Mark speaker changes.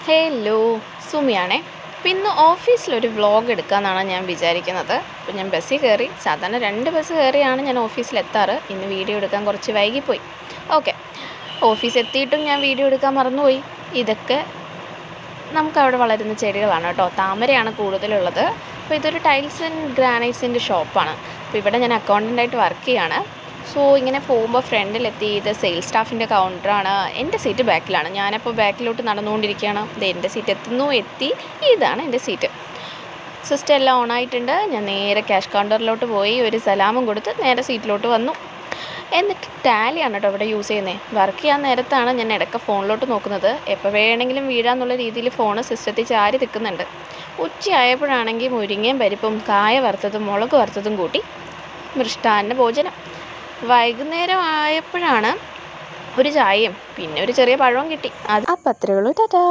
Speaker 1: Hello, സുമിയാണേ. അപ്പോൾ ഇന്ന് ഓഫീസിലൊരു vlog എടുക്കാമെന്നാണ് ഞാൻ വിചാരിക്കുന്നത്. അപ്പോൾ ഞാൻ ബസ്സിൽ കയറി. സാധാരണ 2 ബസ് കയറിയാണ് ഞാൻ ഓഫീസിലെത്താറ്. ഇന്ന് വീഡിയോ എടുക്കാൻ കുറച്ച് വൈകിപ്പോയി. ഓക്കെ, ഓഫീസ് എത്തിയിട്ടും ഞാൻ വീഡിയോ എടുക്കാൻ മറന്നുപോയി. ഇതൊക്കെ നമുക്കവിടെ വളരുന്ന ചെടികളാണ് കേട്ടോ. താമരയാണ് കൂടുതലുള്ളത്. അപ്പോൾ ഇതൊരു ടൈൽസ് ആൻഡ് ഗ്രാനൈറ്റ്സിൻ്റെ ഷോപ്പാണ്. അപ്പോൾ ഇവിടെ ഞാൻ അക്കൗണ്ടൻ്റായിട്ട് വർക്ക് ചെയ്യാണ്. സോ ഇങ്ങനെ പോകുമ്പോൾ ഫ്രണ്ടിലെത്തി. ഇത് സെയിൽസ് സ്റ്റാഫിൻ്റെ കൗണ്ടറാണ്. എൻ്റെ സീറ്റ് ബാക്കിലാണ്. ഞാനപ്പോൾ ബാക്കിലോട്ട് നടന്നുകൊണ്ടിരിക്കുകയാണ്. ഇത് എൻ്റെ സീറ്റ് എത്തി. ഇതാണ് എൻ്റെ സീറ്റ്. സിസ്റ്റം എല്ലാം ഓണായിട്ടുണ്ട്. ഞാൻ നേരെ ക്യാഷ് കൗണ്ടറിലോട്ട് പോയി ഒരു സലാമും കൊടുത്ത് നേരെ സീറ്റിലോട്ട് വന്നു. എന്നിട്ട് ടാലിയാണ് കേട്ടോ ഇവിടെ യൂസ് ചെയ്യുന്നത്. വർക്ക് ചെയ്യാൻ നേരത്താണ് ഞാൻ ഇടയ്ക്ക് ഫോണിലോട്ട് നോക്കുന്നത്. എപ്പോൾ വേണമെങ്കിലും വീഴാന്നുള്ള രീതിയിൽ ഫോണ് സിസ്റ്റത്തിൽ ചാരി നിൽക്കുന്നുണ്ട്. ഉച്ചയായപ്പോഴാണെങ്കിൽ മുരിങ്ങയും പരിപ്പും കായ വറുത്തതും മുളക് വറുത്തതും കൂട്ടി മൃഷ്ടാന്ന ഭോജനം. വൈകുന്നേരം ആയപ്പോഴാണ് ഒരു ചായയും പിന്നെ ഒരു ചെറിയ പഴവും കിട്ടി. അപ്പം അത്രയേ ഉള്ളൂ. ടാറ്റാ.